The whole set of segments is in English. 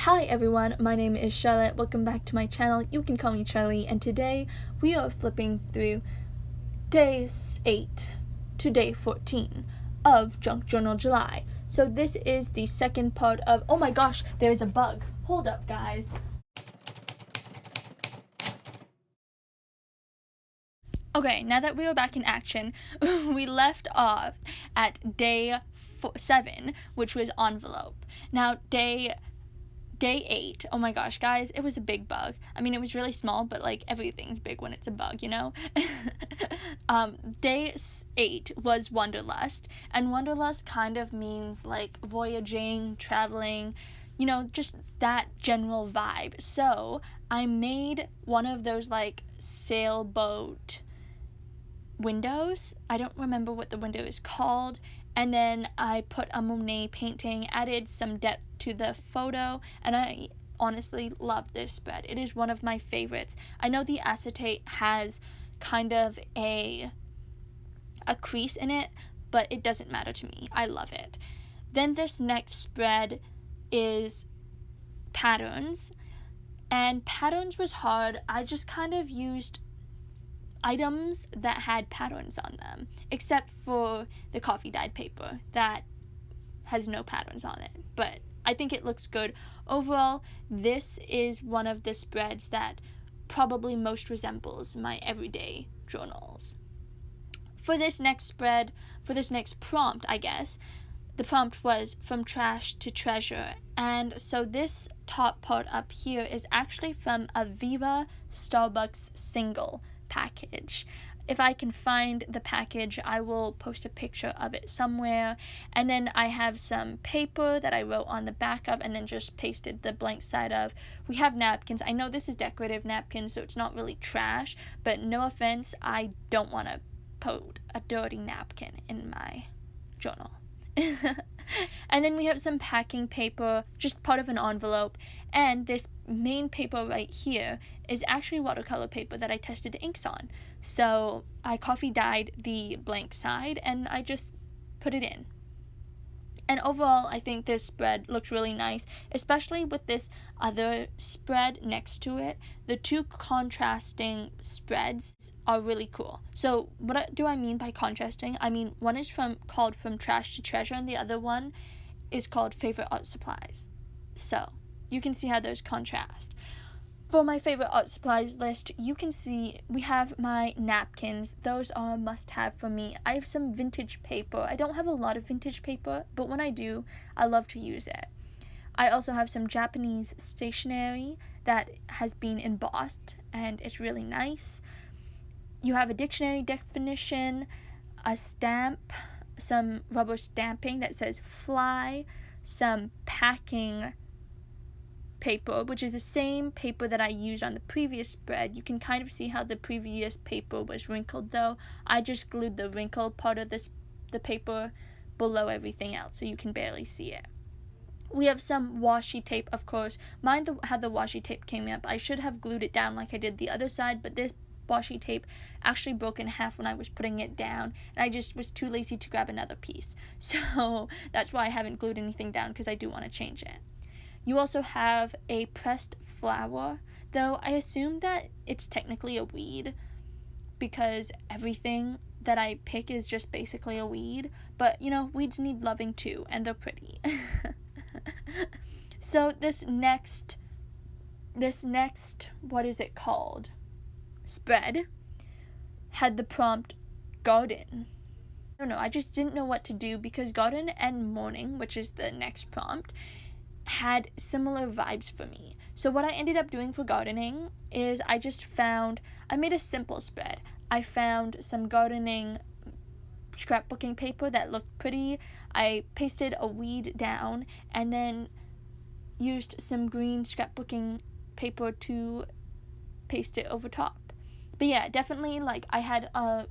Hi everyone, my name is Charlotte. Welcome back to my channel. You can call me Charlie, and today we are flipping through day 8 to day 14 of Junk Journal July. So this is the second part of, oh my gosh, there's a bug. Hold up, guys. Okay, now that we are back in action, we left off at day 7, which was envelope. Now, day 8, oh my gosh, guys, it was a big bug. I mean, it was really small, but like everything's big when it's a bug, you know? Day 8 was Wanderlust, and Wanderlust kind of means like voyaging, traveling, you know, just that general vibe. So I made one of those like sailboat windows. I don't remember what the window is called. And then I put a Monet painting, added some depth to the photo, and I honestly love this spread. It is one of my favorites. I know the acetate has kind of a crease in it, but it doesn't matter to me. I love it. Then this next spread is patterns, and patterns was hard. I just kind of used items that had patterns on them, except for the coffee dyed paper that has no patterns on it, but I think it looks good. Overall, this is one of the spreads that probably most resembles my everyday journals. For this next prompt, I guess, the prompt was from trash to treasure, and so this top part up here is actually from a Viva Starbucks single package. If I can find the package, I will post a picture of it somewhere. And then I have some paper that I wrote on the back of and then just pasted the blank side of. We have napkins. I know this is decorative napkins, so it's not really trash, but no offense, I don't want to put a dirty napkin in my journal. And then we have some packing paper, just part of an envelope, and this main paper right here is actually watercolor paper that I tested the inks on. So I coffee dyed the blank side and I just put it in. And overall, I think this spread looks really nice, especially with this other spread next to it. The two contrasting spreads are really cool. So what do I mean by contrasting? I mean, one is called From Trash to Treasure, and the other one is called Favorite Art Supplies. So you can see how those contrast. For my favorite art supplies list, you can see we have my napkins. Those are a must-have for me. I have some vintage paper. I don't have a lot of vintage paper, but when I do, I love to use it. I also have some Japanese stationery that has been embossed, and it's really nice. You have a dictionary definition, a stamp, some rubber stamping that says fly, some packing paper, which is the same paper that I used on the previous spread. You can kind of see how the previous paper was wrinkled, though. I just glued the wrinkled part of the paper below everything else, so you can barely see it. We have some washi tape, of course. Mind how the washi tape came up. I should have glued it down like I did the other side, but this washi tape actually broke in half when I was putting it down, and I just was too lazy to grab another piece. So that's why I haven't glued anything down, because I do want to change it. You also have a pressed flower, though I assume that it's technically a weed because everything that I pick is just basically a weed. But, you know, weeds need loving too, and they're pretty. So this next, what is it called? Spread had the prompt garden. I don't know, I just didn't know what to do because garden and morning, which is the next prompt, had similar vibes for me. So what I ended up doing for gardening is I made a simple spread. I found some gardening scrapbooking paper that looked pretty. I pasted a weed down and then used some green scrapbooking paper to paste it over top. But yeah, definitely like I had a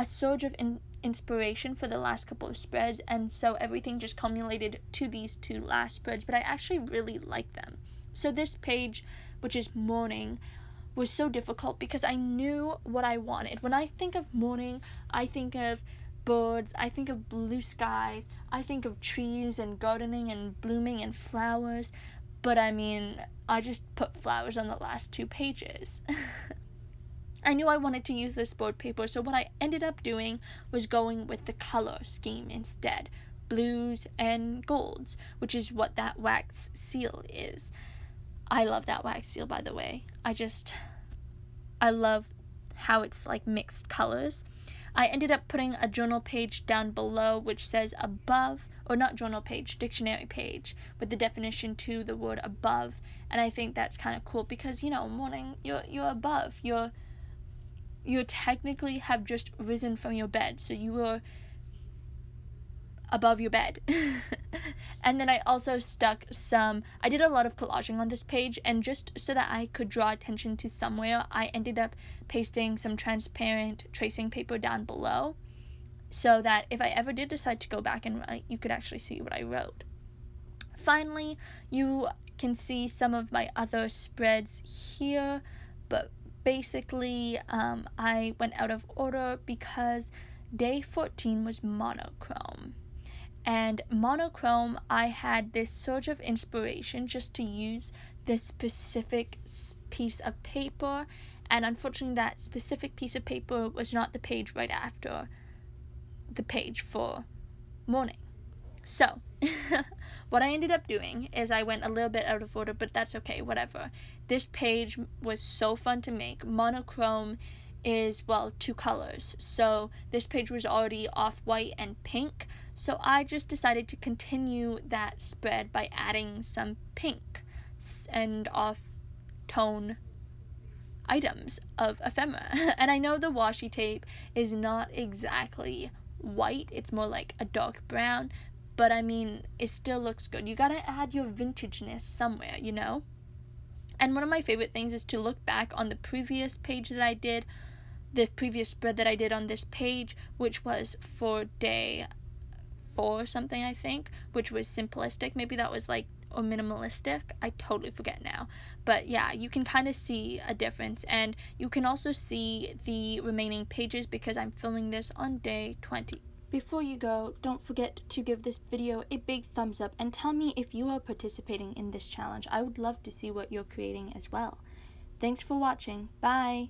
surge of inspiration for the last couple of spreads, and so everything just culminated to these two last spreads, but I actually really like them. So this page, which is morning, was so difficult because I knew what I wanted. When I think of morning, I think of birds, I think of blue skies, I think of trees and gardening and blooming and flowers, but I mean, I just put flowers on the last 2 pages. I knew I wanted to use this board paper, so what I ended up doing was going with the color scheme instead. Blues and golds, which is what that wax seal is. I love that wax seal, by the way. I love how it's like mixed colors. I ended up putting a journal page down below which says above, or not journal page, dictionary page, with the definition to the word above, and I think that's kind of cool because, you know, morning, you're above, you technically have just risen from your bed, so you were above your bed. And then I also I did a lot of collaging on this page, and just so that I could draw attention to somewhere, I ended up pasting some transparent tracing paper down below so that if I ever did decide to go back and write, you could actually see what I wrote. Finally, you can see some of my other spreads here, but basically I went out of order because day 14 was monochrome. And monochrome, I had this surge of inspiration just to use this specific piece of paper, and unfortunately that specific piece of paper was not the page right after the page for morning. So what I ended up doing is I went a little bit out of order, but that's okay, whatever. This page was so fun to make. Monochrome is, well, 2 colors. So this page was already off-white and pink. So I just decided to continue that spread by adding some pink and off-tone items of ephemera. And I know the washi tape is not exactly white. It's more like a dark brown. But I mean, it still looks good. You gotta add your vintageness somewhere, you know? And one of my favorite things is to look back on the previous page that I did, the previous spread that I did on this page, which was for day 4 or something, I think, which was simplistic. Maybe that was like, or minimalistic. I totally forget now. But yeah, you can kind of see a difference. And you can also see the remaining pages because I'm filming this on day 20. Before you go, don't forget to give this video a big thumbs up and tell me if you are participating in this challenge. I would love to see what you're creating as well. Thanks for watching. Bye!